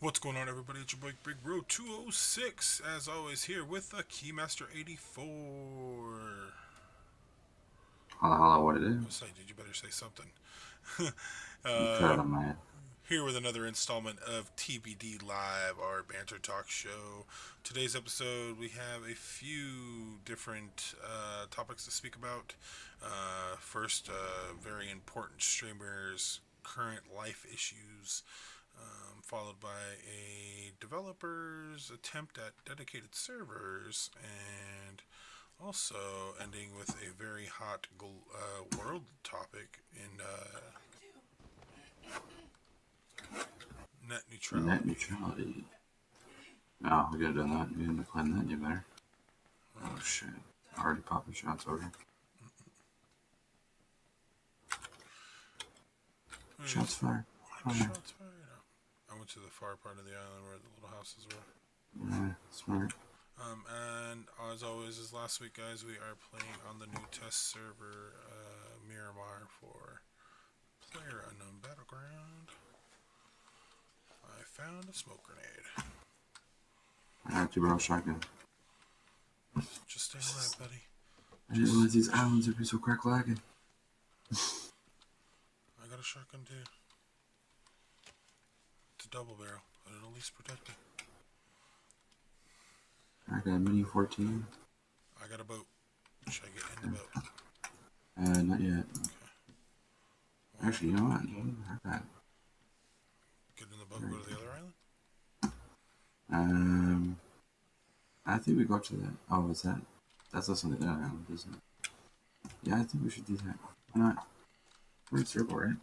What's going on, everybody? It's your boy Big Bro 206, as always, here with the Keymaster 84. Holla holla what it Oh, is. say, did you better say something? You cut uh, out on my Here with another installment of TBD Live, our banter talk show. Today's episode, we have a few different topics to speak about. First, very important streamers' current life issues, followed by a developer's attempt at dedicated servers, and also ending with a very hot world topic in net net neutrality. neutrality. Oh, we gotta do that. We gotta decline that, you better. Oh Right. shit. Already popping shots over. Shots fired. Fire. Shots fired. I went to the far part of the island where the little houses were. Yeah, smart. And as always, as last week, guys, we are playing on the new test server, Miramar, for Player Unknown Battleground. I found a smoke grenade. I got you, bro. Shotgun. Just stay alive, buddy. I didn't realize these islands would be so crack lagging. I got a shotgun too. It's a double barrel, but it'll at least protect me. I got a mini 14. I got a boat. Should I get in the boat? Not yet. Okay. Well, Actually, you know what? I got. get in the boat, go to the other island? Um, I think we go to that. Oh, is that? That's also on the other island, isn't it? Yeah, I think we should do that. Why not? We're in circle, right?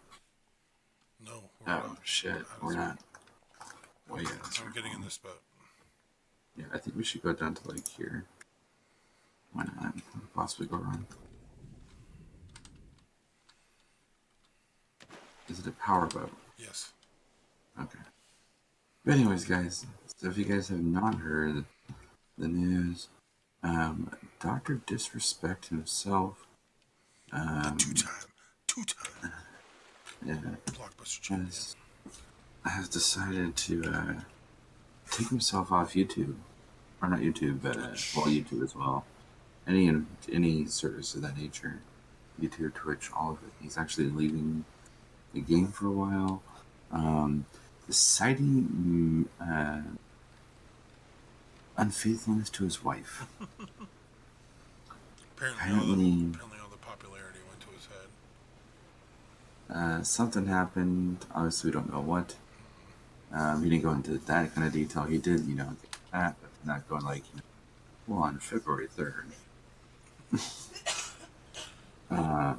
No, we're Oh not. shit, we're not. Well, yeah, that's I'm getting in this boat. Yeah, I think we should go down to like here. Why not? Possibly go around. Is it a power boat? Yes. Okay. But anyways, guys, so if you guys have not heard the news, Doctor Disrespect himself, The um, two-time yeah, blockbuster champion. has decided to take himself off YouTube, or not YouTube, but well, Twitch. YouTube as well. Any service of that nature, YouTube, Twitch, all of it. He's actually leaving the game for a while, citing unfaithfulness to his wife. Apparently, Apparently all the popularity went to his head. something happened. Obviously, we don't know what. He didn't go into that kind of detail. He did, get that, but not going like, well, on February 3rd. I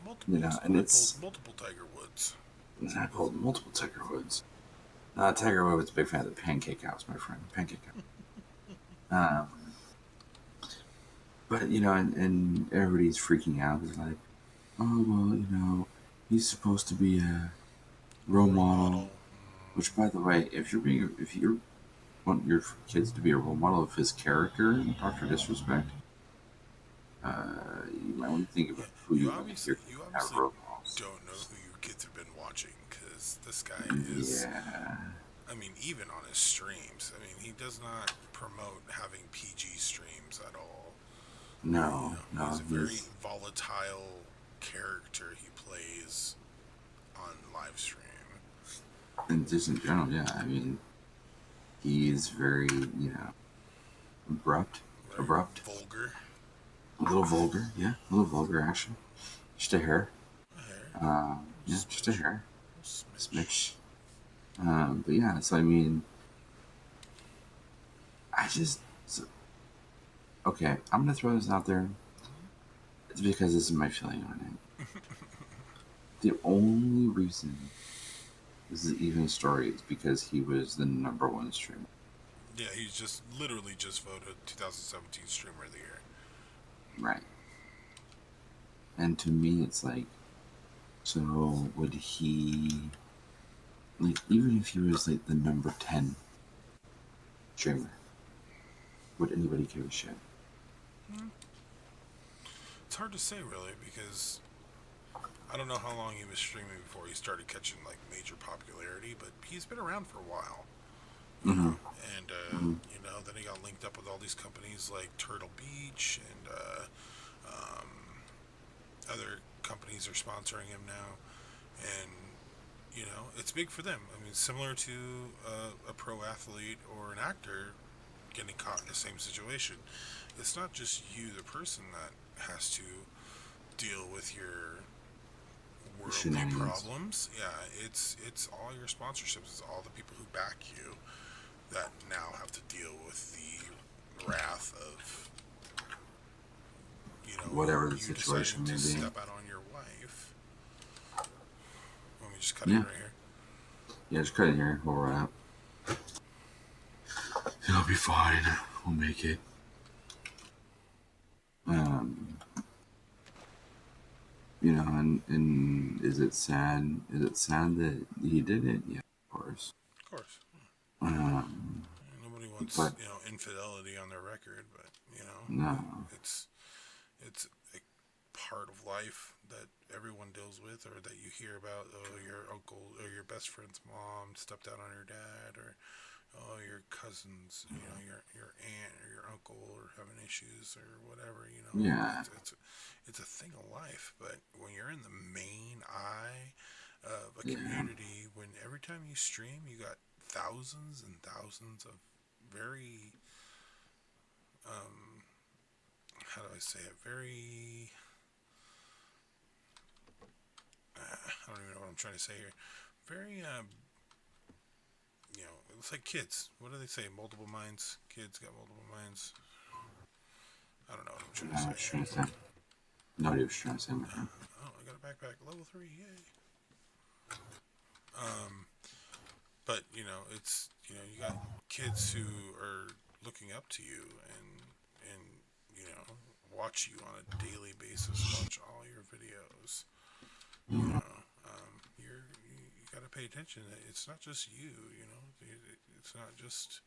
pulled And it's multiple Tiger Woods. I pulled multiple Tiger Woods. Tiger Woods was a big fan of the Pancake House, my friend. Pancake House. Um, but and everybody's freaking out. It's like, oh well, he's supposed to be a role model. Which, by the way, if you want your kids to be a role model of his character, Doctor Disrespect, you might want to think about who You you want obviously your you kids to have obviously role models. don't know who your kids have been watching, because this guy is. Yeah. I mean, even on his streams, I mean, he does not promote having PG streams at all. No, no, He's a very volatile character he plays on live stream. and just in general, yeah. I mean, he's very, abrupt, Very abrupt, vulgar. a little vulgar, yeah, a little vulgar actually. Just a hair, Hair. yeah, just a hair, Smidge. smidge. But yeah, so I mean, I just so, okay. I'm gonna throw this out there. It's because this is my feeling on it. The only reason this is even a story is because he was the number one streamer. Yeah, he's just literally just voted 2017 Streamer of the Year. Right. And to me, it's like, so would he, like, even if he was like the number 10 streamer, would anybody give a shit? It's hard to say, really, because I don't know how long he was streaming before he started catching like major popularity, but he's been around for a while, you Mm-hmm. know. And Mm-hmm. then he got linked up with all these companies like Turtle Beach and um, other companies are sponsoring him now, and it's big for them. I mean, similar to a pro athlete or an actor getting caught in the same situation. It's not just you, the person, that has to deal with your worldly Shenanigans. problems. Yeah, it's all your sponsorships. It's all the people who back you that now have to deal with the wrath of Whatever the you deciding situation to may be. step out on your wife. Let me just cut in Yeah. right here. Yeah, just cut it here. We'll wrap. It'll be fine. We'll make it. Um, and is it sad? Is it sad that he did it? Yeah, of course. Of course, Um, nobody wants but infidelity on their record, but no. it's it's a part of life that everyone deals with, or that you hear about. Oh, your uncle or your best friend's mom stepped out on your dad, or oh, your cousins, your aunt or your uncle are having issues or whatever. Yeah. It's a thing of life. But when you're in the main eye of a Yeah. community, when every time you stream, you got thousands and thousands of very um, how do I say it? Very I don't even know what I'm trying to say here. Very it's like kids. What do they say? Multiple minds. Kids got multiple minds. I don't know what I'm trying to I say was here. trying to say. Nobody was trying to say, my friend. Oh, I got a backpack, level 3, yay! Um, but it's you got kids who are looking up to you and watch you on a daily basis, watch all your videos. Yeah. You got to pay attention. It's not just you. It's not just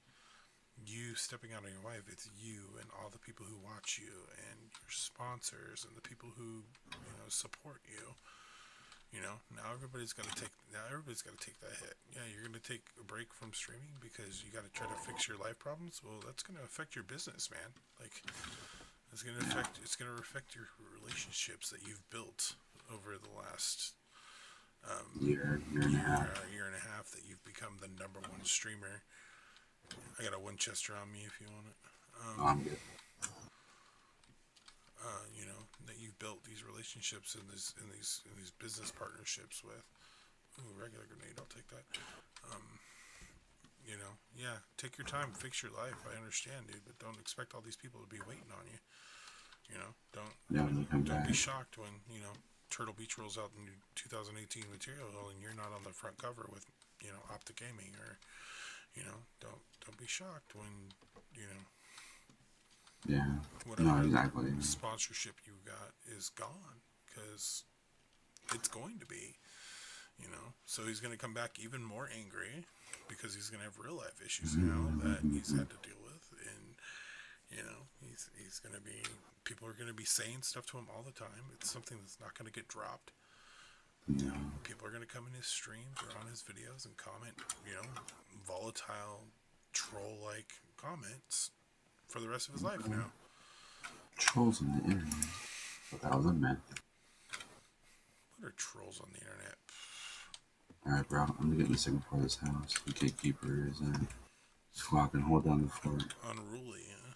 you stepping out on your wife. It's you and all the people who watch you and your sponsors and the people who support you. Now everybody's got to take that hit. Yeah, you're going to take a break from streaming because you got to try to fix your life problems. Well, that's going to affect your business, man. Like it's going to affect your relationships that you've built over the last Year and a half. year and a half that you've become the number one streamer. I got a Winchester on me if you want it. Oh, I'm good. That you've built these relationships and these business partnerships with. Ooh, regular grenade, I'll take that. Um, yeah, take your time, fix your life. I understand, dude, but don't expect all these people to be waiting on you. Don't Yeah, when you come don't back. be shocked when Turtle Beach rolls out the new 2018 material and you're not on the front cover with Optic Gaming, or don't be shocked when Yeah. No, whatever exactly. sponsorship you got is gone, because it's going to be. So he's going to come back even more angry because he's going to have real life issues now that he's had to deal with, and he's going to be, people are going to be saying stuff to him all the time. It's something that's not going to get dropped. Yeah. People are going to come in his streams or on his videos and comment, volatile, troll-like comments for the rest of his life now. Trolls on the internet. But that was a myth. What are trolls on the internet? Alright, bro. I'm gonna get in the second floor of this house. The gatekeeper is squawking, hold down the fort. Unruly, huh?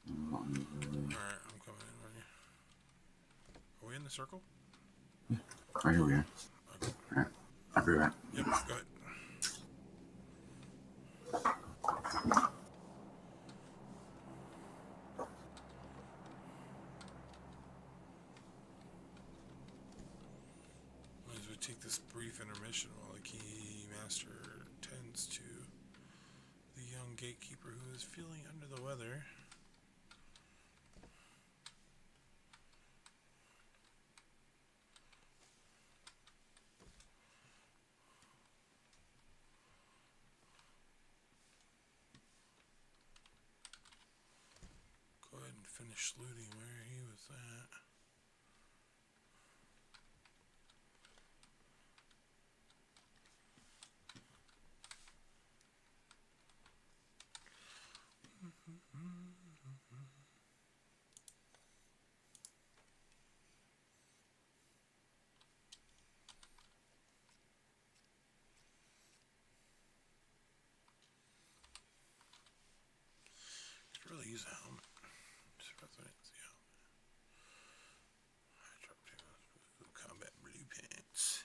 Alright, I'm coming in on you. Are we in the circle? Right here we are. Okay. Alright. I'll be right. Yep, go ahead. As we take this brief intermission while the key master tends to the young gatekeeper who is feeling under the weather. Go ahead and finish looting where he was at. use a helmet. Yeah. I dropped combat blue pants.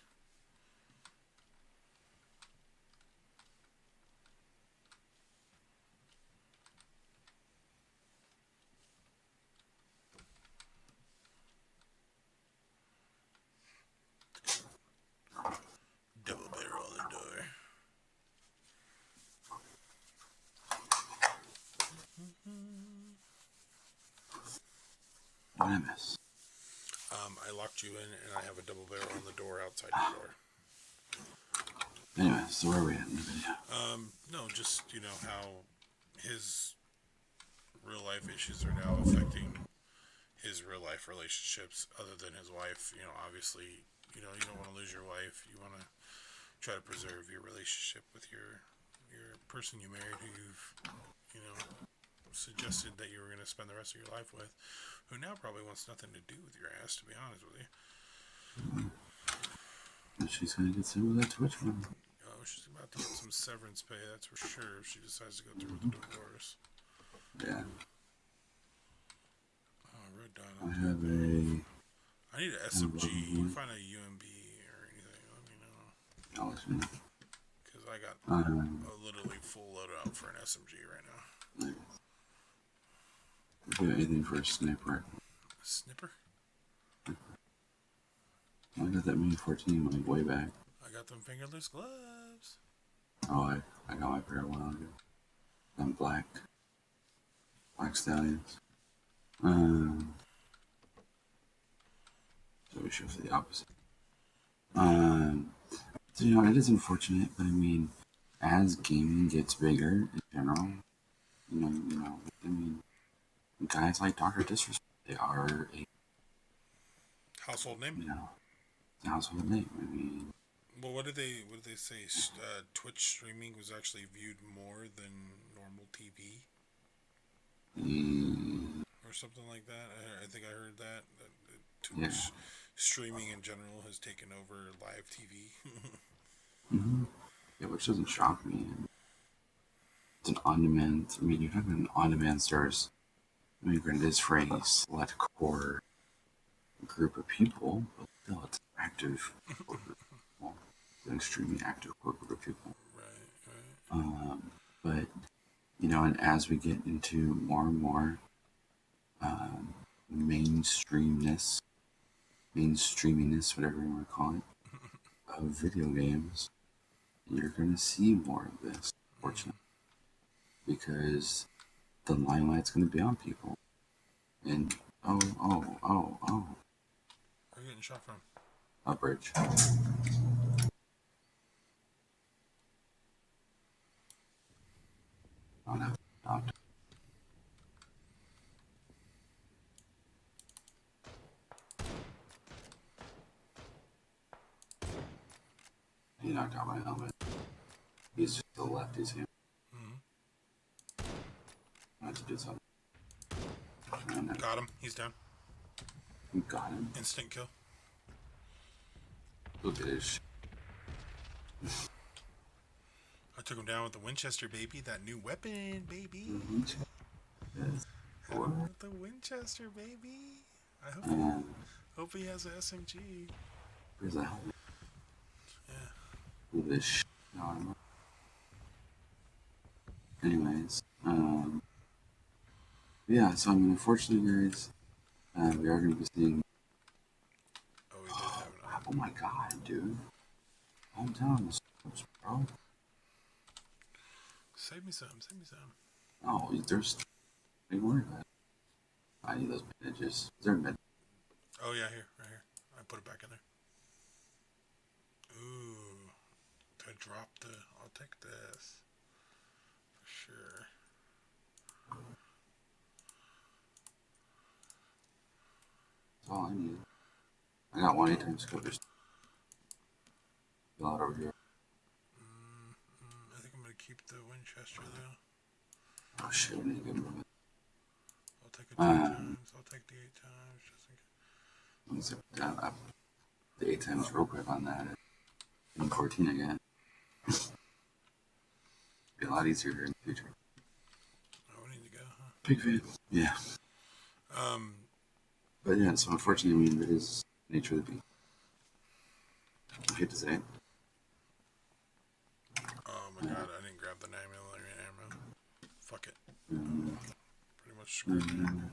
Double barrel on the door. What I miss? I locked you in, and I have a double barrel on the door outside your door. Anyway, so where are we at in the video? No, just how his real life issues are now affecting his real life relationships, other than his wife. Obviously, you don't want to lose your wife. You want to try to preserve your relationship with your person you married, who you've suggested that you were going to spend the rest of your life with, who now probably wants nothing to do with your ass, to be honest with you. She's gonna get some of that Twitch money. Oh, she's about to get some severance pay, that's for sure, if she decides to go through with the divorce. Yeah. Oh, red dot. I need an SMG. You find a UMB or anything, let me know. I'll let you know. Because I got a literally full loadout for an SMG right now. Do anything for a sniper. A snipper? I got that Mini 14 like way back. I got them fingerless gloves. Oh, I got my pair a while ago. I'm black stallions. So we should for the opposite. So it is unfortunate, but I mean, as gaming gets bigger in general, I mean, guys like Dr. Disrespect, they are a household name. Household name. I mean, well, what did they say? Twitch streaming was actually viewed more than normal TV, or something like that. I think I heard that Twitch streaming in general has taken over live TV. Yeah, which doesn't shock me. It's an on-demand. I mean, you're talking an on-demand service. I mean, granted, it's for a select core group of people, but still, it's active. An extremely active core group of people. Right. But and as we get into more and more mainstreaminess, whatever you want to call it, of video games, you're going to see more of this, fortunately, because the limelight's going to be on people. And where are you getting shot from? A bridge. Oh no, stopped. He knocked out my helmet. He's just to the left, he's here. I have to do something. Got him. He's down. You got him. Instant kill. Look at this. I took him down with the Winchester, baby. That new weapon, baby. Yes. With the Winchester, baby. I hope he has an SMG. Where's that helmet? Yeah. Look at this armor. Anyways, yeah, so I mean, unfortunately, guys, we are going to be seeing. Oh, we did have an Oh my god, dude. Calm down, the scopes, bro. Save me some. Oh, there's. Don't worry about it. I need those bandages. Is there a med? Oh, yeah, right here. I put it back in there. Ooh. To drop I'll take this. For sure. That's all I need. I got one 8x scope. Just fill out over here. I think I'm going to keep the Winchester, though. Oh shit, we need to get moving. I'll take it 2 times. I'll take the 8 times, just in case. Let's put down the 8 times real quick on that. And 14 again. Be a lot easier here in the future. Oh, we need to go, huh? Big fan. Yeah. Um, But yeah, so unfortunately, I mean, it is nature of the beast. I hate to say it. oh my god, I didn't grab the 9mm ammo. Fuck it. Um, Pretty much screwed now.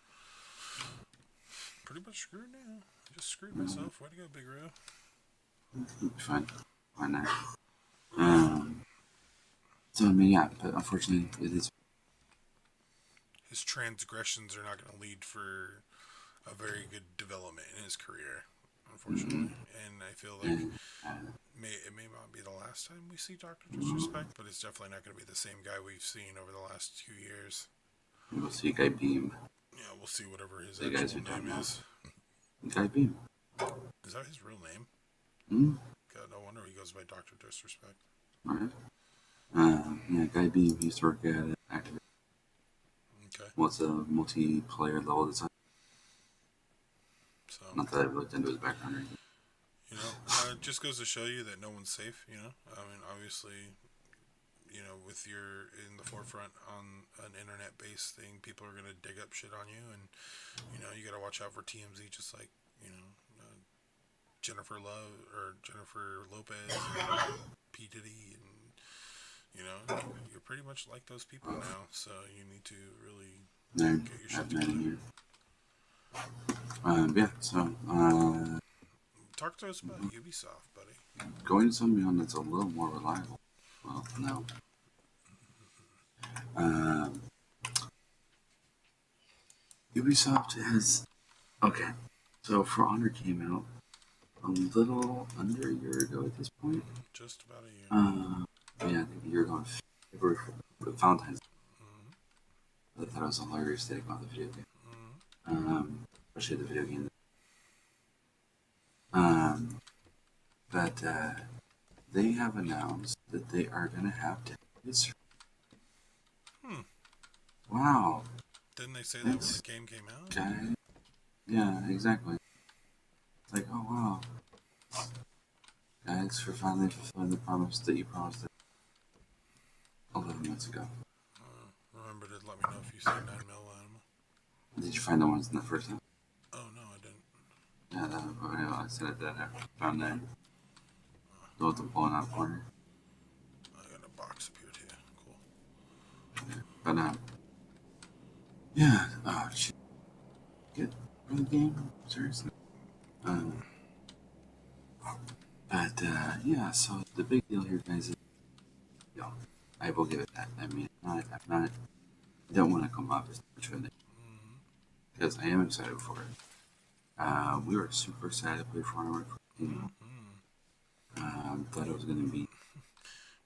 Pretty much screwed now. I just screwed myself. Way to go, Big Ro. fine. Why not? So, I mean, yeah, but unfortunately, it is. His transgressions are not going to lead for a very good development in his career, Mm-hmm. unfortunately. And I feel like And, it may not be the last time we see Doctor Disrespect, but it's definitely not going to be the same guy we've seen over the last 2 years. we'll see Guy Beam. Yeah, we'll see whatever his The guys actual we're talking name about. is. Guy Beam. Is that his real name? Mm-hmm. God, no wonder he goes by Doctor Disrespect. Alright. Yeah, Guy Beam used to work at Activision. Okay. What's a multiplayer level design? So, Not that I've looked into his background or anything. it just goes to show you that no one's safe, I mean, obviously, with your in the forefront on an internet-based thing, people are going to dig up shit on you, and, you got to watch out for TMZ, just like, Jennifer Love, or Jennifer Lopez, and P. Diddy, and, you're pretty much like those people now, so you need to really get your shit together. Yeah, so, Talk to us about Ubisoft, buddy. going to something that's a little more reliable. Well, no. Um, Ubisoft has. Okay, so For Honor came out a little under a year ago at this point. Just about a year. Yeah, I think a year ago, February for Valentine's Day. Mm-hmm. I thought it was hilarious to take about the video game. Mm-hmm. Especially the video game. But they have announced that they are going to have this. Wow. Didn't they say that when the game came out? Guy. Yeah, exactly. It's like, oh wow. Thanks for finally fulfilling the promise that you promised 11 months ago. Remember to let me know if you see 9mm animal. Did you find the ones in the first time? Oh, no, I didn't. Yeah, I said it that I found that. The with the pulling out corner. I got a box up here, too. Cool. Yeah. But, yeah, shit. Good for the game? Seriously. But, yeah, so the big deal here, guys, is, I will give it that. I mean, I don't want to come off as much of a because I am excited for it. We were super excited to play For Honor. Thought it was going to be.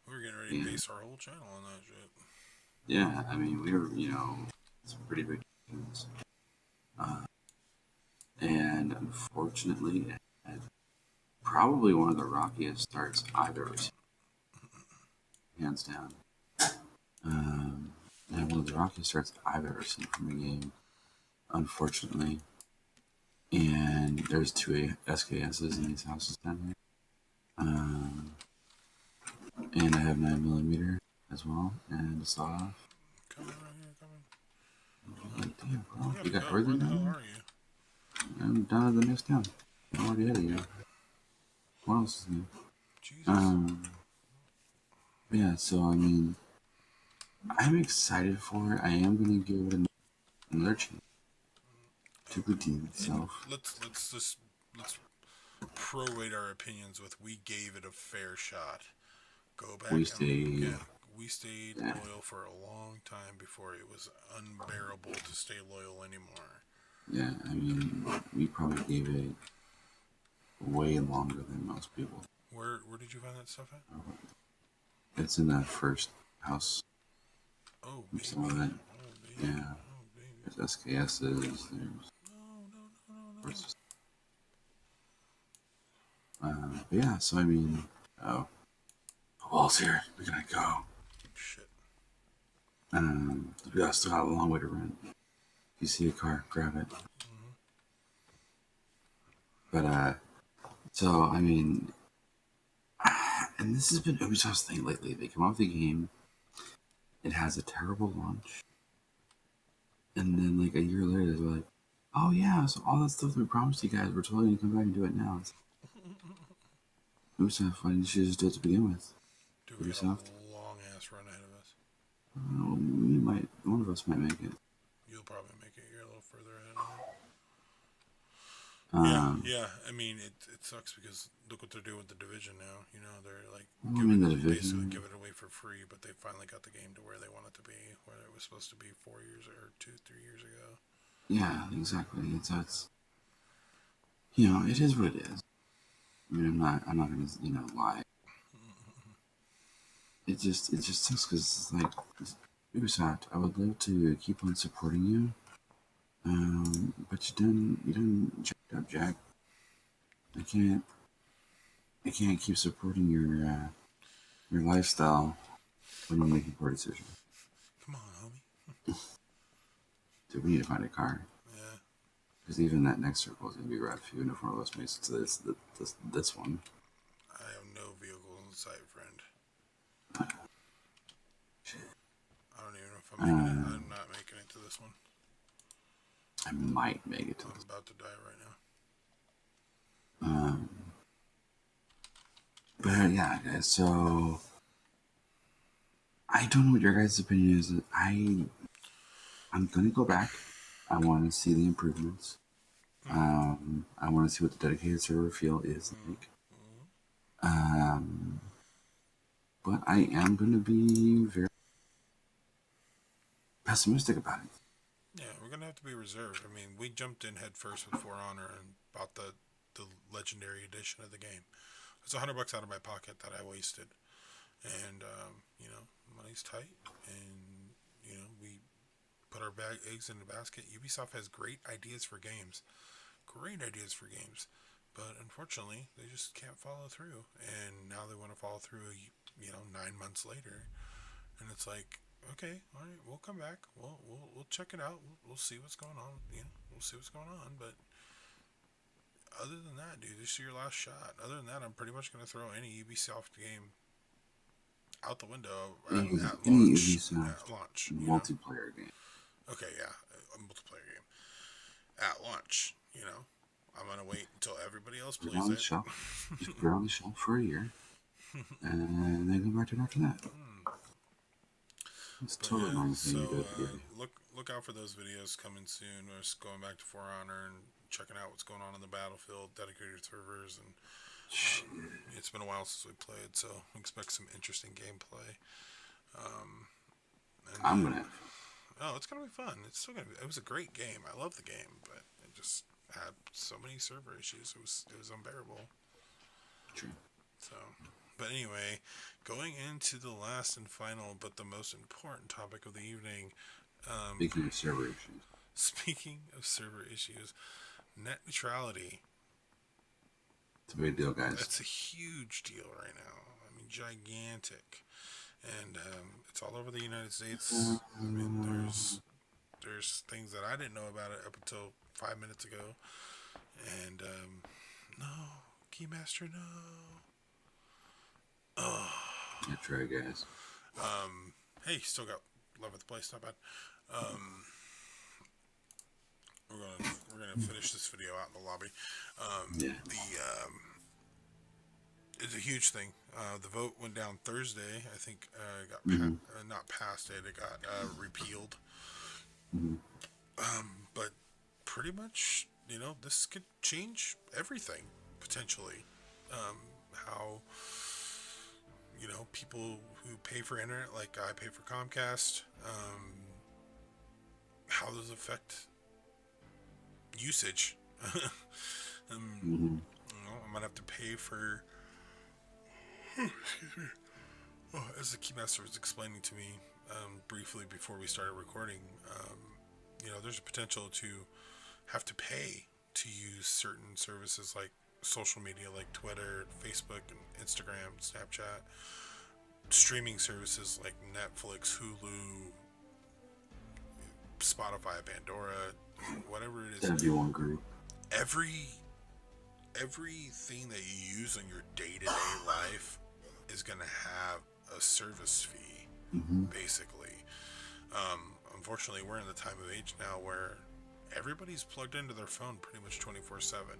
We were getting ready to base our whole channel on that shit. Yeah, I mean, we were, some pretty big games. And unfortunately, it had probably one of the rockiest starts I've ever seen. Hands down. And one of the rockiest starts I've ever seen from a game, unfortunately. And there's two SKSs in these houses down here. And I have 9mm as well, and a saw off. Coming right here, coming. Like, damn, bro. You got Go. everything Where the down hell there? are you? I'm down at the next town. I'm already ahead of you. What else is new? Jesus. Yeah, so I mean, I'm excited for it. I am going to give it another chance to redeem itself. Let's prorate our opinions with we gave it a fair shot. Go back. We stayed. We stayed loyal for a long time before it was unbearable to stay loyal anymore. Yeah, I mean, we probably gave it way longer than most people. Where did you find that stuff at? It's in that first house. Oh, baby. Some of it. Oh, baby. Yeah. Oh, baby. There's SKSs. There's. No. But yeah, so I mean, the wall's here. We gotta go. Shit. We still have a long way to run. If you see a car, grab it. But so I mean, and this has been Ubisoft's thing lately. They come out with a game, it has a terrible launch, And then like a year later, they're like, "Oh yeah, so all that stuff that we promised you guys, we're totally gonna come back and do it now." It's Ubisoft, why didn't you just do it to begin with? Dude, we got Ubisoft. a long ass run ahead of us. We might, one of us might make it. You'll probably make it. You're a little further ahead of me. Yeah, Um, yeah. I mean, it sucks because look what they're doing with the division now. You know, they're like I mean, the basically division. give it away for free, but they finally got the game to where they want it to be, where it was supposed to be 4 years or 2, 3 years ago. Yeah, exactly. It's you know, it is what it is. I mean, I'm not gonna, lie. It just sucks because it's like Ubisoft. I would love to keep on supporting you, but you didn't check up, Jack. I can't, I can't keep supporting your lifestyle when you're making poor decisions. Come on, homie. Dude, we need to find a car Yeah, because even that next circle is gonna be rough. Even if one of us makes it to this one. I have no vehicles in sight, friend. Shit. I don't even know if I'm making it. I'm not making it to this one. I might make it to I'm this. about to die right now. Um, but yeah, guys. So I don't know what your guys' opinion is. I'm gonna go back. I want to see the improvements. I want to see what the dedicated server feel is like. Um, but I am gonna be very pessimistic about it. Yeah, we're gonna have to be reserved. I mean, we jumped in head first with For Honor and bought the legendary edition of the game. It's $100 out of my pocket that I wasted, and you know, money's tight, and you know, we put our eggs in the basket. Ubisoft has great ideas for games, but unfortunately, they just can't follow through. And now they want to follow through, you know, 9 months later, and it's like, okay, all right, we'll come back. We'll check it out. We'll see what's going on. You know, we'll see what's going on. But other than that, dude, this is your last shot. Other than that, I'm pretty much gonna throw any Ubisoft game out the window at Any launch. Ubisoft At launch, you know. multiplayer game. Okay, yeah, a multiplayer game at launch. You know, I'm gonna wait until everybody else Put it plays on the it. shelf. Just put it on the shelf for a year, and then go back to it after that. It's a But totally yeah, normal thing so to do at the beginning. look out for those videos coming soon. We're just going back to For Honor and checking out what's going on in the battlefield, dedicated servers, and Shit. it's been a while since we played, so expect some interesting gameplay. Um, and I'm then, gonna. oh, it's gonna be fun. It's still gonna be. It was a great game. I love the game, but it just had so many server issues. It was unbearable. True. So, but anyway, going into the last and final, but the most important topic of the evening. Speaking of server issues, Speaking of server issues, net neutrality. it's a big deal, guys. That's a huge deal right now. I mean, gigantic, and it's all over the United States. I mean, there's things that I didn't know about it up until 5 minutes ago, and no, Keymaster, no. Oh, That's right, guys. hey, still got love at the place. Not bad. Um, we're gonna finish this video out in the lobby. Yeah. It's a huge thing. The vote went down Thursday. I think it got not passed it. It got repealed. But pretty much, you know, this could change everything potentially. How you know people who pay for internet, like I pay for Comcast. How does it affect usage? You know, I might have to pay for. Excuse me. Oh, as the keymaster was explaining to me briefly before we started recording, you know, there's a potential to have to pay to use certain services like social media, like Twitter, Facebook, and Instagram, Snapchat, streaming services like Netflix, Hulu, Spotify, Pandora, whatever it is. That'd be one group. Everything that you use in your day-to-day life is going to have a service fee, basically. unfortunately, we're in the time of age now where everybody's plugged into their phone pretty much 24/7,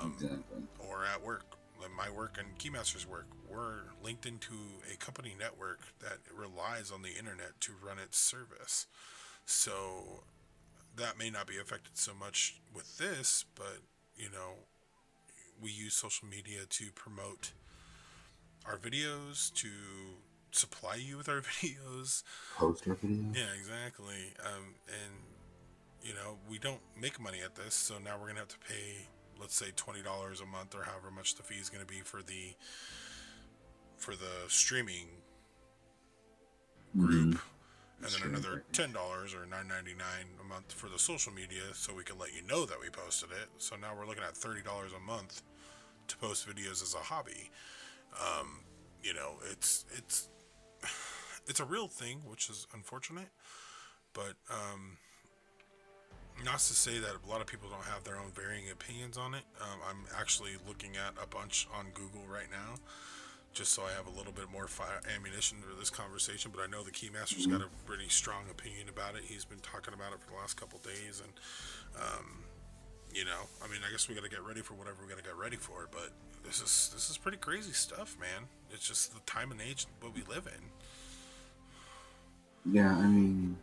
Exactly. or at work. Like my work and Keymaster's work, we're linked into a company network that relies on the internet to run its service. So that may not be affected so much with this, but you know, we use social media to promote our videos, to supply you with our videos. Poster videos. Yeah, exactly. And you know, we don't make money at this, so now we're gonna have to pay, let's say, $20 a month or however much the fee is gonna be for the streaming Mm-hmm. group, and then Streaming another package. $10 or $9.99 a month for the social media, so we can let you know that we posted it. So now we're looking at $30 a month to post videos as a hobby. You know, it's a real thing, which is unfortunate, but not to say that a lot of people don't have their own varying opinions on it. I'm actually looking at a bunch on Google right now, just so I have a little bit more fire ammunition for this conversation. But I know the Keymaster's Mm-hmm. got a pretty strong opinion about it. He's been talking about it for the last couple days, and you know, I mean, I guess we got to get ready for whatever we got to get ready for. But this is pretty crazy stuff, man. It's just the time and age what we live in. Yeah, I mean,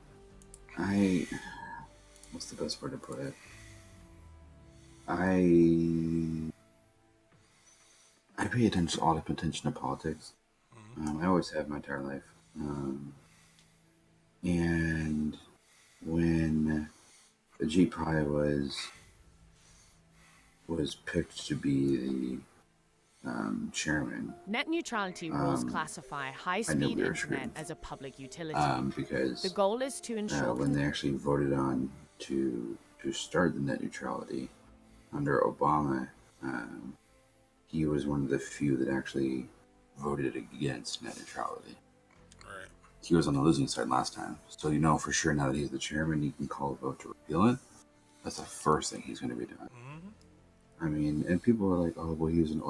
I what's the best way to put it? I I pay attention, a lot of attention to politics. Mm-hmm. I always have my entire life. And when Ajit Pai was picked to be the chairman, Net neutrality rules um, classify I knew high-speed we were internet screwed, as a public utility. The because goal is to ensure when they actually voted on to start the net neutrality under Obama, um, he was one of the few that actually voted against net neutrality. Right. He was on the losing side last time, so you know for sure now that he's the chairman, he can call a vote to repeal it. That's the first thing he's going to be doing. Mm-hmm. I mean, and people are like, "Oh, well, he was an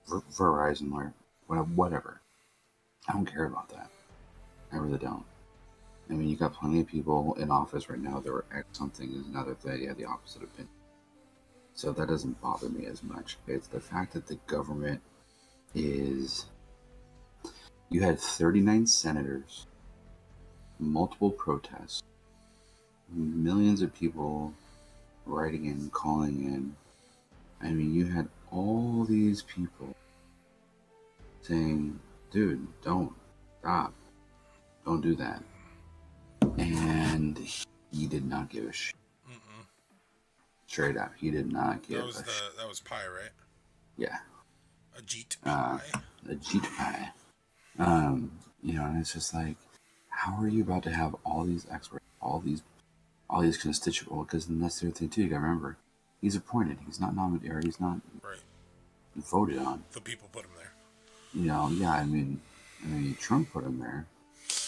Verizon or whatever." I don't care about that. I really don't. I mean, you got plenty of people in office right now that were X something is another thing. Yeah, the opposite opinion. So that doesn't bother me as much. It's the fact that the government is. You had 39 senators, multiple protests, millions of people writing in, calling in. I mean, you had all these people saying, dude, don't stop, don't do that. And he did not give a shit. Mm-mm. Straight up, he did not give a shit. That was Pi, right? Yeah. Ajit Uh, Pi. the Jeep guy. And it's just like, how are you about to have all these experts, all these constituents? Because that's the other thing too. You gotta remember, he's appointed. He's not nominated, or he's not Right. voted on. The people put him there. Yeah. I mean, Trump put him there,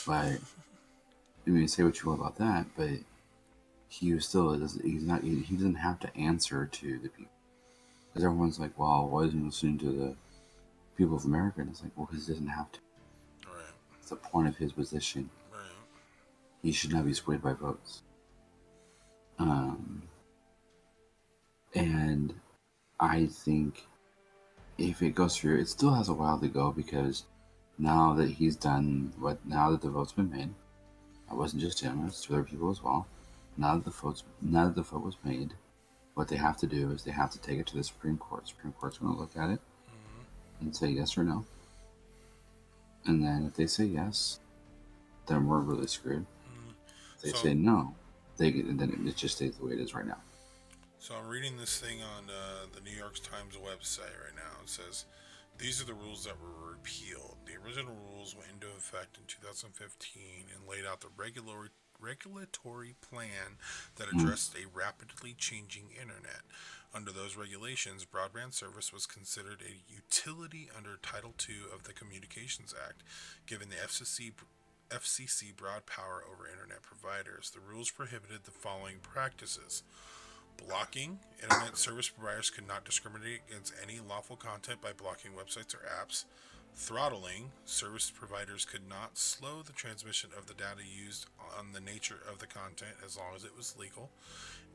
but I mean, say what you will about that, but he was still. He's not. He doesn't have to answer to the people, because everyone's like, well, why isn't he listening to the people of America? And it's like, well, because he doesn't have to. Right. It's the point of his position. Right. He should not be swayed by votes. Um, and I think if it goes through, it still has a while to go, because now that he's done now that the vote's been made, it wasn't just him; it was two other people as well. Now that the vote was made, what they have to do is they have to take it to the Supreme Court. Supreme Court's going to look at it Mm-hmm. and say yes or no. And then if they say yes, then we're really screwed. Mm-hmm. If they So, say no, then it just stays the way it is right now. so I'm reading this thing on the New York Times website right now. It says these are the rules that were repealed. The original rules went into effect in 2015 and laid out the regulatory plan that Mm. addressed a rapidly changing internet. Under those regulations, broadband service was considered a utility under Title II of the Communications Act, giving the FCC broad power over internet providers. The rules prohibited the following practices: blocking. Internet service providers could not discriminate against any lawful content by blocking websites or apps. Throttling, service providers could not slow the transmission of the data used on the nature of the content as long as it was legal.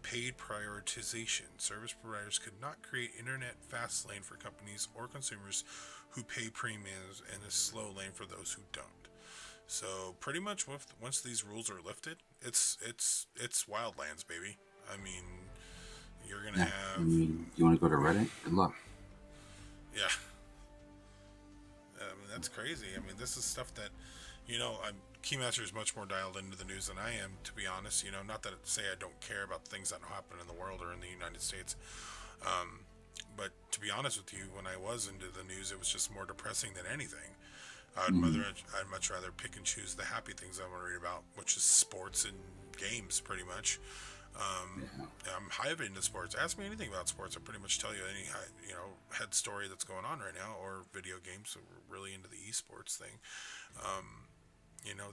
Paid prioritization, service providers could not create internet fast lane for companies or consumers who pay premiums and a slow lane for those who don't. So pretty much once these rules are lifted, it's Wildlands, baby. I mean, you're gonna have. I mean, you want to go to Reddit? Good luck. Yeah. I mean, that's crazy. I mean, this is stuff that, Keymaster is much more dialed into the news than I am, to be honest. Not that say I don't care about things that happen in the world or in the United States. But to be honest with you, when I was into the news, it was just more depressing than anything. I'd much rather pick and choose the happy things I want to read about, which is sports and games, pretty much. I'm hive into sports. Ask me anything about sports. I'll pretty much tell you any head story that's going on right now, or video games. So we're really into the esports thing.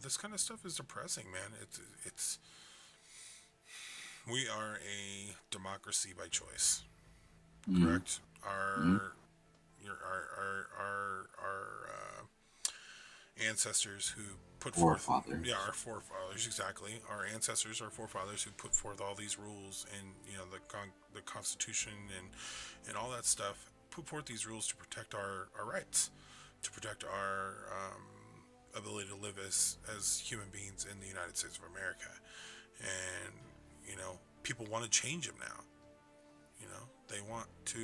This kind of stuff is depressing, man. It's we are a democracy by choice, correct? Our ancestors who put forth, our forefathers, exactly. Our ancestors, our forefathers, who put forth all these rules and the Constitution and all that stuff, put forth these rules to protect our rights, to protect our ability to live as human beings in the United States of America. And people want to change them now. They want to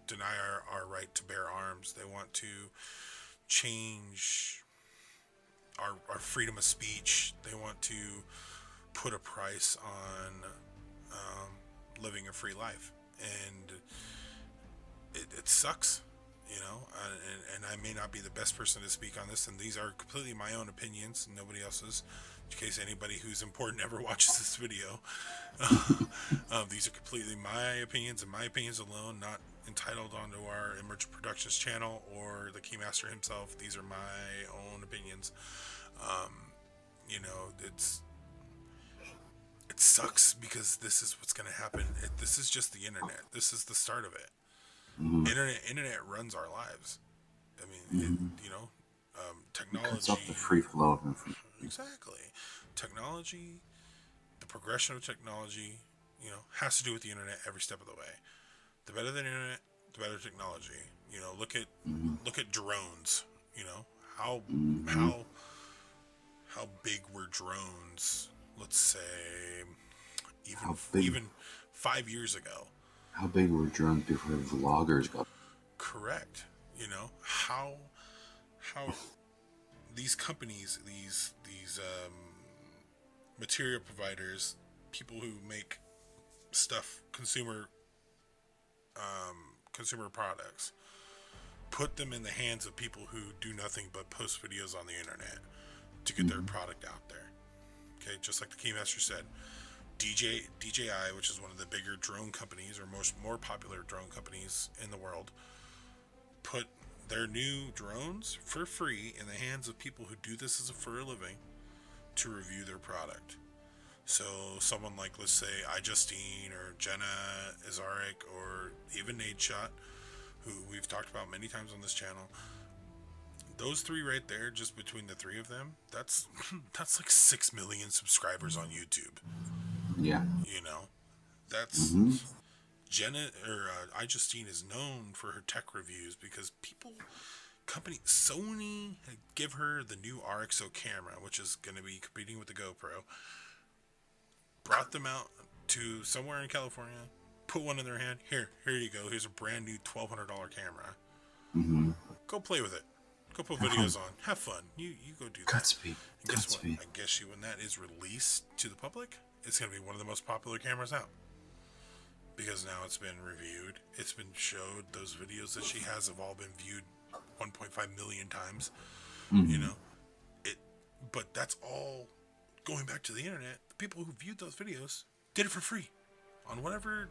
deny our right to bear arms. They want to change our freedom of speech. They want to put a price on living a free life, and it sucks, and I may not be the best person to speak on this, and these are completely my own opinions, nobody else's, in case anybody who's important ever watches this video. These are completely my opinions and my opinions alone, not entitled onto our Emergent Productions channel or the Keymaster himself. These are my own opinions. It sucks because this is what's going to happen. This is just the internet. This is the start of it. Internet runs our lives. I mean, technology. It cuts off the free flow of information. Exactly. Technology, the progression of technology, has to do with the internet every step of the way. The better the internet, the better technology. Look at drones. How big were drones? Let's say even 5 years ago. How big were drones before vloggers got? Correct. How these companies, these material providers, people who make stuff, consumer products, put them in the hands of people who do nothing but post videos on the internet to get their product out there. Okay, just like the Keymaster said, DJI, which is one of the bigger drone companies or more popular drone companies in the world, put their new drones for free in the hands of people who do this for a living to review their product. So someone like, let's say, iJustine or Jenna Azaric or even Nadeshot, who we've talked about many times on this channel, those three right there, just between the three of them, that's like 6 million subscribers on YouTube. Yeah. That's Jenna or iJustine is known for her tech reviews because Sony give her the new RXO camera, which is going to be competing with the GoPro. Brought them out to somewhere in California, put one in their hand. Here you go. Here's a brand new $1,200 camera. Go play with it. Go put videos on. Have fun. You go do that. Godspeed. Guess what? I guess when that is released to the public, it's going to be one of the most popular cameras out. Because now it's been reviewed. It's been showed. Those videos that she has have all been viewed 1.5 million times. But that's all going back to the internet. The people who viewed those videos did it for free on whatever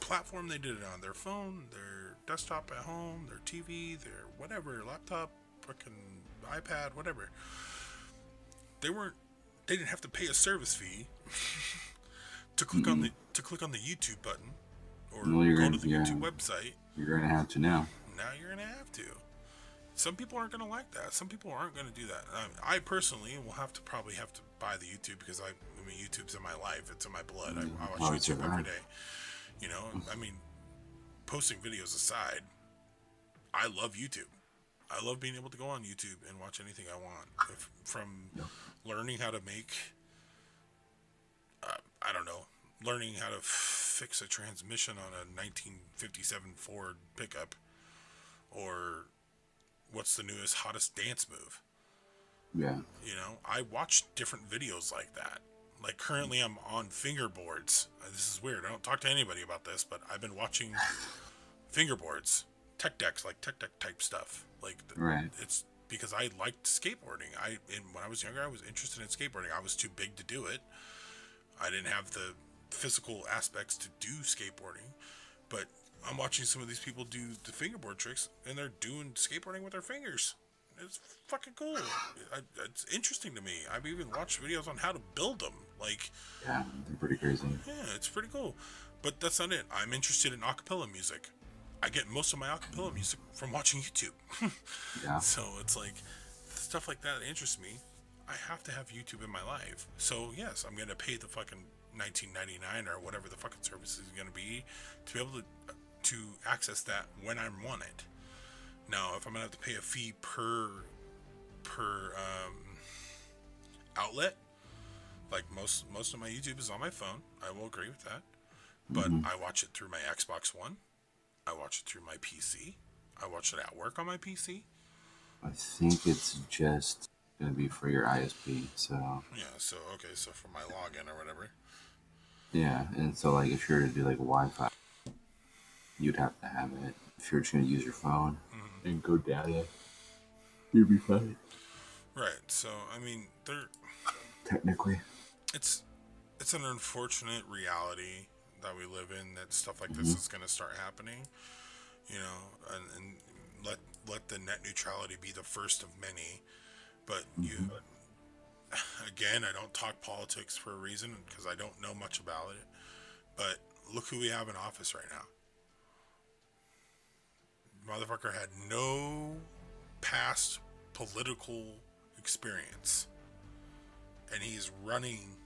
platform they did it on. Their phone, their desktop at home, their TV, their whatever, laptop, fucking iPad, whatever. They didn't have to pay a service fee to click on the YouTube button or go to the YouTube website. You're gonna have to now. Now you're gonna have to. Some people aren't going to like that. Some people aren't going to do that. I personally will probably have to buy the YouTube because I mean, YouTube's in my life. It's in my blood. I watch YouTube every day. You know, I mean, posting videos aside, I love YouTube. I love being able to go on YouTube and watch anything I want. From learning how to make, I don't know, learning how to fix a transmission on a 1957 Ford pickup, or what's the newest, hottest dance move. Yeah. You know, I watch different videos like that. Like currently I'm on fingerboards. This is weird. I don't talk to anybody about this, but I've been watching fingerboards, tech decks, like tech deck type stuff. Like Right. it's because I liked skateboarding. When I was younger, I was interested in skateboarding. I was too big to do it. I didn't have the physical aspects to do skateboarding, but I'm watching some of these people do the fingerboard tricks, and they're doing skateboarding with their fingers. It's fucking cool. It's interesting to me. I've even watched videos on how to build them. Like, Yeah, they're pretty crazy. yeah, it's pretty cool. But that's not it. I'm interested in acapella music. I get most of my acapella music from watching YouTube. Yeah. So it's like stuff like that interests me. I have to have YouTube in my life. So yes, I'm gonna pay the fucking $19.99 or whatever the fucking service is gonna be to be able to access that when I want it. Now, if I'm gonna have to pay a fee per outlet, like most of my YouTube is on my phone, I will agree with that. But I watch it through my Xbox One. I watch it through my PC. I watch it at work on my PC. I think it's just going to be for your ISP, so... Yeah, so, okay, so for my login or whatever. Yeah, and so, like, if you were to do, like, Wi-Fi, you'd have to have it. If you're just going to use your phone and go data, you'd be fine. Right, so, I mean, technically. It's an unfortunate reality that we live in, that stuff like this is going to start happening, you know, and let the net neutrality be the first of many. But again, I don't talk politics for a reason because I don't know much about it. But look who we have in office right now. Motherfucker had no past political experience, and he's running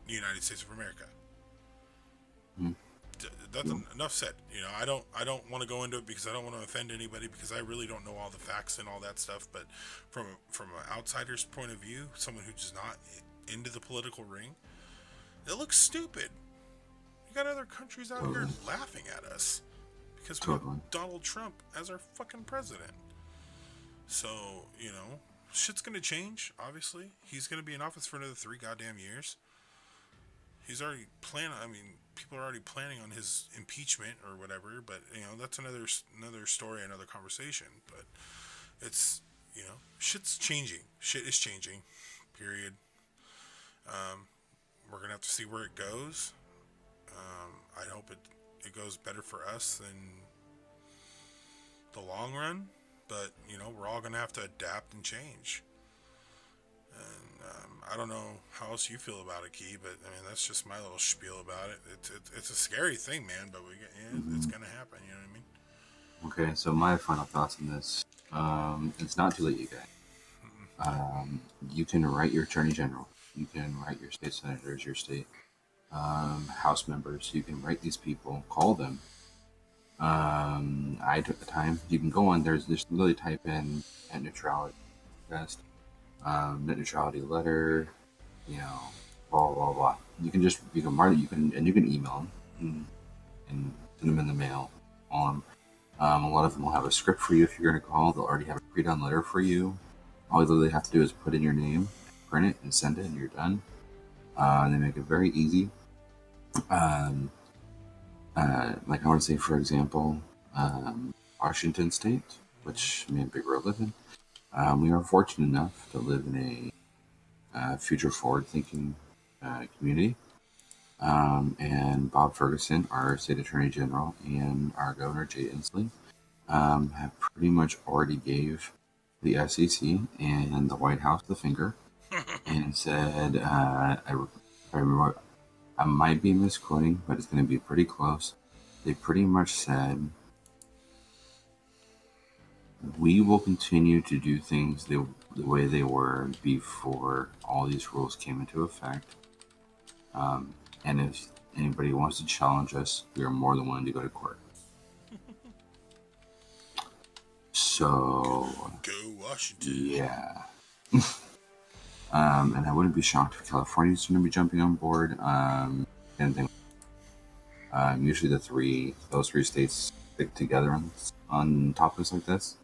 the United States of America. That's enough said. You know, I don't want to go into it because I don't want to offend anybody, because I really don't know all the facts and all that stuff. But from an outsider's point of view, someone who's not into the political ring, it looks stupid. You got other countries out here laughing at us because we have Donald Trump as our fucking president. So, you know, shit's gonna change. Obviously, he's gonna be in office for another 3 goddamn years. He's already planning. I mean, people are already planning on his impeachment or whatever. But you know, that's another story, another conversation. But it's, you know, shit's changing. Shit is changing. Period. We're gonna have to see where it goes. I hope it goes better for us than the long run. But you know, we're all gonna have to adapt and change. And I don't know how else you feel about it, Key, but I mean, that's just my little spiel about it. It's a scary thing, man, but it's gonna happen. You know what I mean? Okay, so my final thoughts on this. It's not too late, you guys. You can write your attorney general. You can write your state senators, your state house members. You can write these people, call them. I took the time. You can go on. There's just literally type in net neutrality test, net neutrality letter. You know, blah blah blah. You can write it. You can email them and send them in the mail. A lot of them will have a script for you if you're going to call. They'll already have a pre-done letter for you. All you literally have to do is put in your name, print it, and send it, and you're done. They make it very easy. Like I want to say, for example, Washington State, which me and Big Bro live in, we are fortunate enough to live in a future forward-thinking community. And Bob Ferguson, our state attorney general, and our governor, Jay Inslee, have pretty much already gave the SEC and the White House the finger and said, I remember, I might be misquoting, but it's going to be pretty close. They pretty much said, we will continue to do things the way they were before all these rules came into effect. And if anybody wants to challenge us, we are more than willing to go to court. So, Go Washington. yeah. And I wouldn't be shocked if California's going to be jumping on board. And usually those three states stick together on topics like this.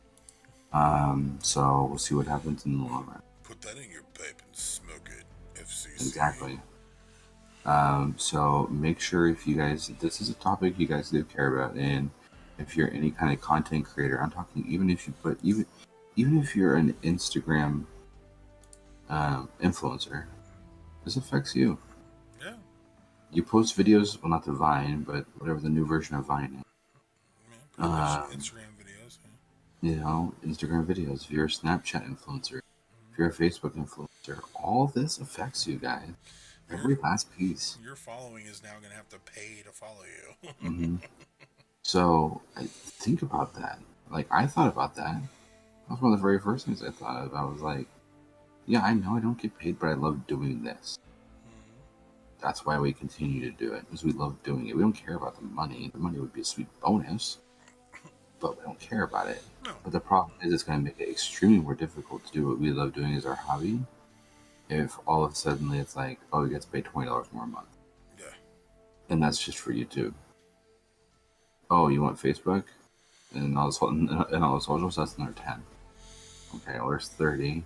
So we'll see what happens in the long run. Put that in your pipe and smoke it, FCC. Exactly. So make sure if this is a topic you guys do care about, and if you're any kind of content creator, I'm talking even if you're an Instagram influencer, this affects you. Yeah. You post videos, well, not the Vine, but whatever the new version of Vine is. Yeah, Instagram videos. Yeah. Instagram videos. If you're a Snapchat influencer, if you're a Facebook influencer, all this affects you guys. Every last piece. Your following is now going to have to pay to follow you. Mm-hmm. So think about that. Like, I thought about that. That was one of the very first things I thought of. I was like, yeah, I know I don't get paid, but I love doing this. That's why we continue to do it, because we love doing it. We don't care about the money. The money would be a sweet bonus, but we don't care about it. No. But the problem is it's going to make it extremely more difficult to do what we love doing as our hobby if all of a sudden it's like, oh, he gets paid $20 more a month. Yeah. And that's just for YouTube. Oh, you want Facebook? And all the socials, that's another 10. Okay, well, there's 30.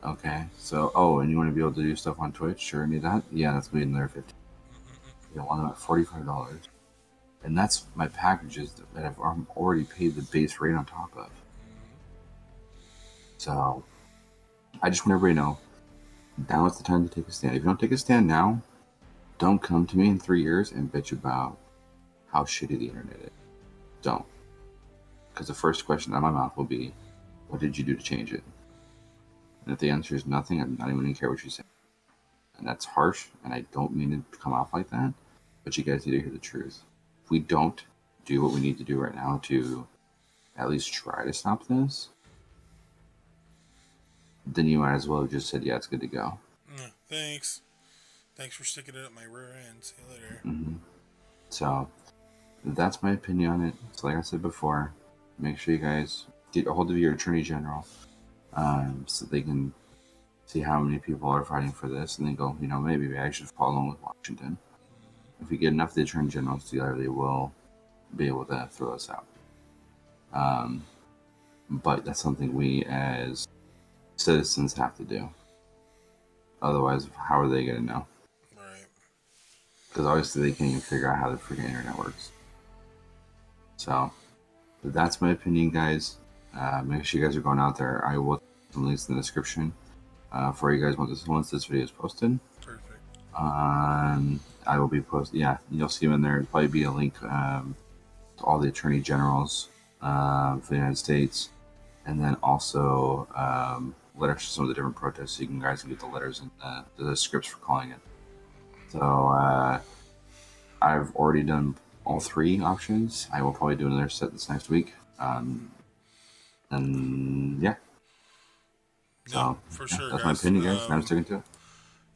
Okay, so, and you want to be able to do stuff on Twitch? Sure, need that? Yeah, that's going to be another 50. You want about $45. And that's my packages that I've already paid the base rate on top of. So, I just want everybody to know, now is the time to take a stand. If you don't take a stand now, don't come to me in 3 years and bitch about how shitty the internet is. Don't. Because the first question out of my mouth will be, what did you do to change it? And if the answer is nothing, I'm not even going to care what you say. And that's harsh, and I don't mean to come off like that, but you guys need to hear the truth. If we don't do what we need to do right now to at least try to stop this, then you might as well have just said, yeah, it's good to go. Thanks. Thanks for sticking it up my rear end. See you later. Mm-hmm. So, that's my opinion on it. So like I said before, make sure you guys get a hold of your Attorney General so they can see how many people are fighting for this, and then go, maybe I should follow along with Washington. If we get enough of the Attorney Generals together, they will be able to throw us out. But that's something we as citizens have to do. Otherwise, how are they going to know? Right. Because obviously they can't even figure out how the freaking internet works. So, that's my opinion, guys. Make sure you guys are going out there. I will put some links in the description for you guys once this video is posted. Perfect. I will be posting. Yeah, you'll see them in there. There'll probably be a link to all the attorney generals for the United States, and then also letters to some of the different protests. So you guys can get the letters and the scripts for calling it. So I've already done all 3 options. I will probably do another set this next week. And yeah. No, for sure, that's guys. my opinion, guys. And I'm sticking to it.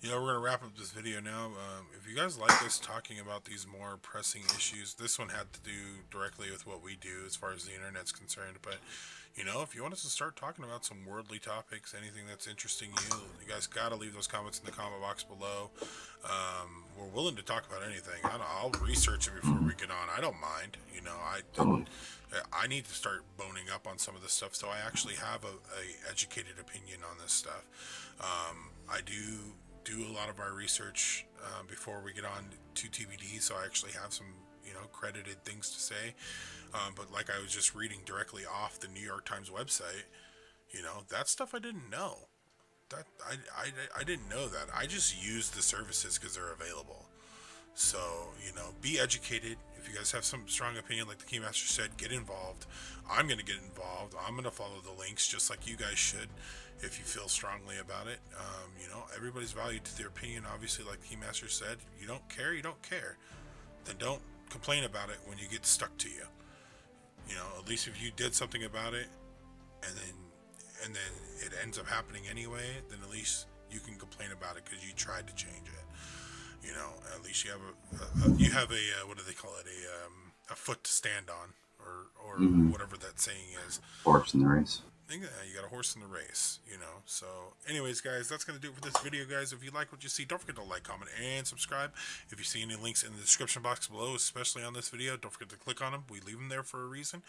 We're going to wrap up this video now. If you guys like us talking about these more pressing issues, this one had to do directly with what we do as far as the internet's concerned. But, if you want us to start talking about some worldly topics, anything that's interesting you guys got to leave those comments in the comment box below. We're willing to talk about anything. I'll research it before we get on. I don't mind. I need to start boning up on some of this stuff, so I actually have a educated opinion on this stuff. I do a lot of our research before we get on to TBD, so I actually have some credited things to say. But like I was just reading directly off the New York Times website, that stuff I didn't know. That I didn't know that. I just use the services because they're available. So, be educated. If you guys have some strong opinion, like the Keymaster said, get involved. I'm going to get involved. I'm going to follow the links just like you guys should if you feel strongly about it. Everybody's valued to their opinion. Obviously, like the Keymaster said, you don't care, you don't care. Then don't complain about it when you get stuck to you. At least if you did something about it, and then it ends up happening anyway, then at least you can complain about it because you tried to change it. You know, at least you have a what do they call it, a foot to stand on, or Mm-hmm. whatever that saying is. Horse in the race. You got a horse in the race, you know. So, anyways, guys, that's gonna do it for this video, guys. If you like what you see, don't forget to like, comment, and subscribe. If you see any links in the description box below, especially on this video, don't forget to click on them. We leave them there for a reason.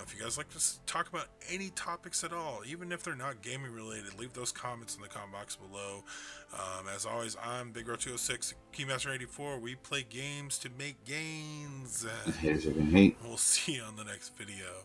If you guys like to talk about any topics at all, even if they're not gaming related, leave those comments in the comment box below. As always, I'm Big Ro 206, Keymaster 84. We play games to make gains. Haters are gonna hate. We'll see you on the next video.